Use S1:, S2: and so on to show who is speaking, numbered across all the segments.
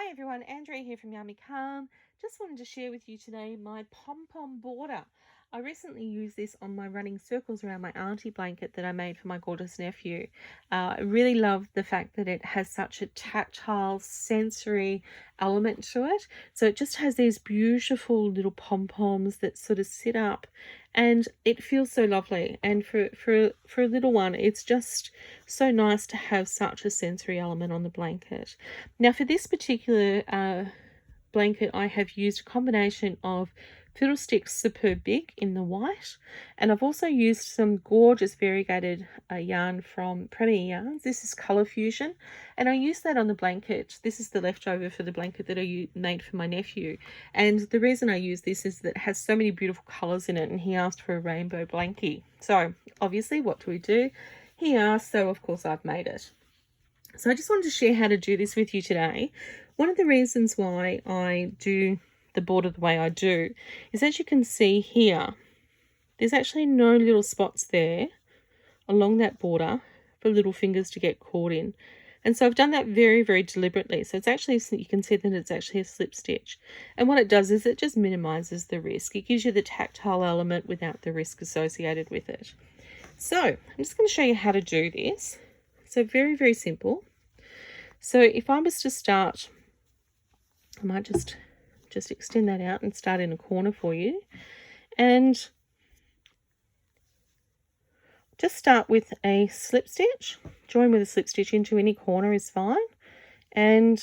S1: Hi everyone, Andrea here from Yummy Calm. Just wanted to share with you today my Pom Pom Border. I recently used this on my running circles around my auntie blanket that I made for my gorgeous nephew. I really love the fact that it has such a tactile, sensory element to it. So it just has these beautiful little pom-poms that sort of sit up and it feels so lovely. And for a little one, it's just so nice to have such a sensory element on the blanket. Now for this particular blanket, I have used a combination of Fiddlesticks Superb Big in the white, and I've also used some gorgeous variegated yarn from Premier Yarns. This is Colour Fusion, and I used that on the blanket. This is the leftover for the blanket that I made for my nephew, and the reason I use this is that it has so many beautiful colours in it, and he asked for a rainbow blankie. So obviously, what do? He asked, so of course I've made it. So I just wanted to share how to do this with you today. One of the reasons why I do the border the way I do is, as you can see here, there's actually no little spots there along that border for little fingers to get caught in. And so I've done that very, very deliberately. So it's actually, you can see that it's actually a slip stitch. And what it does is it just minimizes the risk. It gives you the tactile element without the risk associated with it. So I'm just going to show you how to do this. So very, very simple. So if I was to start, I might just extend that out and start in a corner for you. And just start with a slip stitch. Join with a slip stitch into any corner is fine. And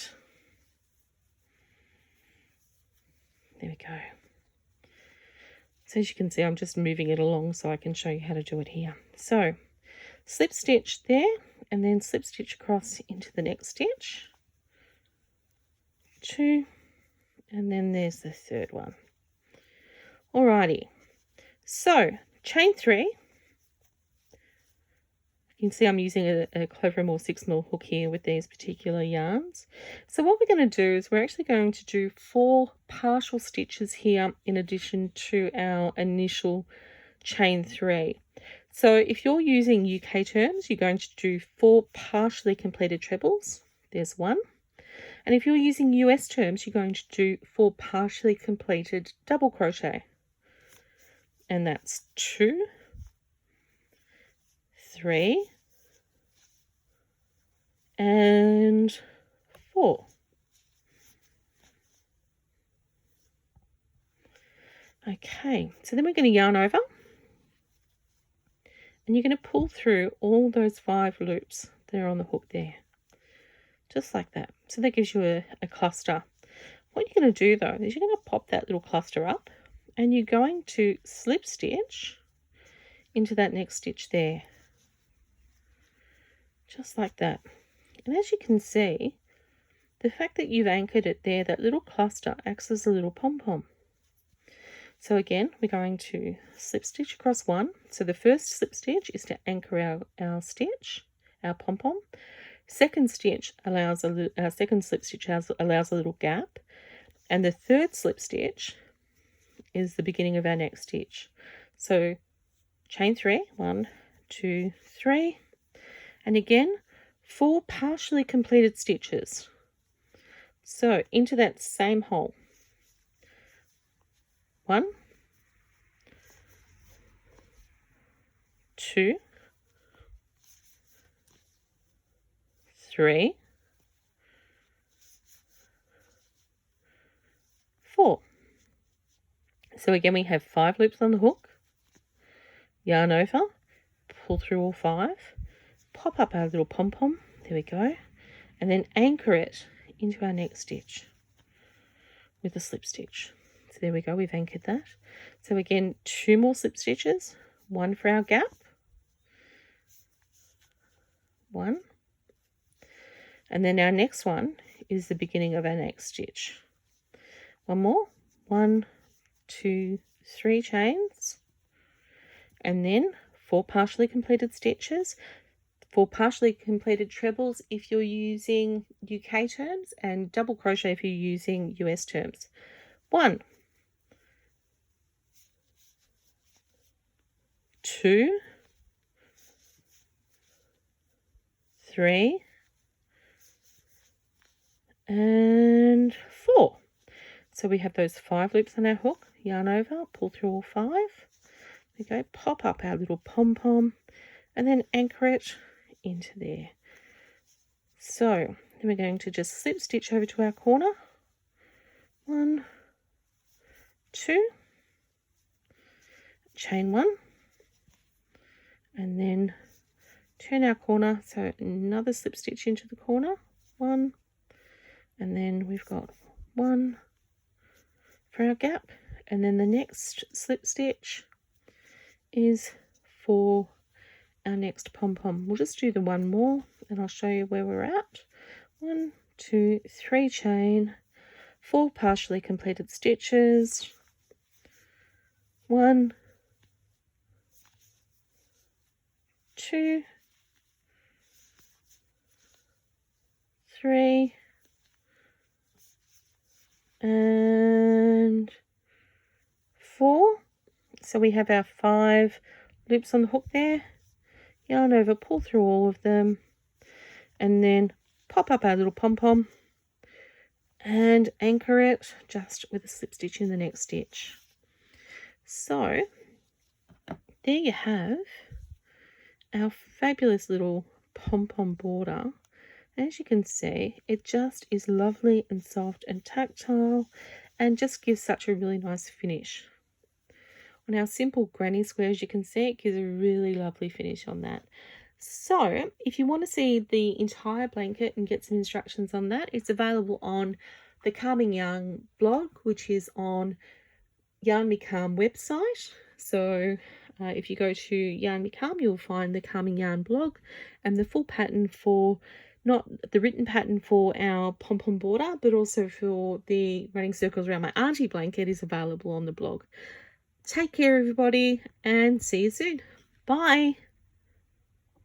S1: there we go. So as you can see, I'm just moving it along so I can show you how to do it here. So slip stitch there, and then slip stitch across into the next stitch. 2, and then there's the third one. Alrighty, so chain 3. You can see I'm using a Clover More 6mm hook here with these particular yarns. So what we're going to do is we're actually going to do 4 partial stitches here in addition to our initial chain 3. So if you're using UK terms, you're going to do 4 partially completed trebles. There's 1. And if you're using US terms, you're going to do 4 partially completed double crochet. And that's 2, 3, and 4. Okay, so then we're going to yarn over, and you're going to pull through all those 5 loops that are on the hook there, just like that. So that gives you a cluster. What you're going to do though is you're going to pop that little cluster up, and you're going to slip stitch into that next stitch there, just like that. And as you can see, the fact that you've anchored it there, that little cluster acts as a little pom-pom. So again, we're going to slip stitch across 1. So the first slip stitch is to anchor our stitch, our pom-pom. Second stitch allows second slip stitch allows a little gap, and the third slip stitch is the beginning of our next stitch. So chain 3, 1, 2, 3, and again 4 partially completed stitches. So into that same hole. 1, 2, 3, 4. So again, we have 5 loops on the hook, yarn over, pull through all 5, pop up our little pom-pom, there we go, and then anchor it into our next stitch with a slip stitch. So there we go, we've anchored that. So again, 2 more slip stitches, 1 for our gap, 1, and then our next one is the beginning of our next stitch. 1 more, 1, 2, 3 chains, and then 4 partially completed stitches, 4 partially completed trebles if you're using UK terms, and double crochet if you're using US terms. 1, 2, 3, and So we have those 5 loops on our hook, yarn over, pull through all 5. There we go, pop up our little pom-pom and then anchor it into there. So then we're going to just slip stitch over to our corner. 1, 2, chain 1, and then turn our corner, so another slip stitch into the corner, 1, and then we've got 1 for our gap, and then the next slip stitch is for our next pom-pom. We'll just do the 1 more and I'll show you where we're at. 1, 2, 3 chain, 4 partially completed stitches, 1, 2, 3, and 4. So we have our 5 loops on the hook there. Yarn over, pull through all of them, and then pop up our little pom-pom and anchor it just with a slip stitch in the next stitch. So there you have our fabulous little pom-pom border. As you can see, it just is lovely and soft and tactile and just gives such a really nice finish. On our simple granny squares, you can see it gives a really lovely finish on that. So if you want to see the entire blanket and get some instructions on that, it's available on the Calming Yarn blog, which is on Yarn Me Calm website. So if you go to Yarn Me Calm, you'll find the Calming Yarn blog and the full pattern for, not the written pattern for our pom-pom border, but also for the running circles around my auntie blanket is available on the blog. Take care, everybody, and see you soon. Bye.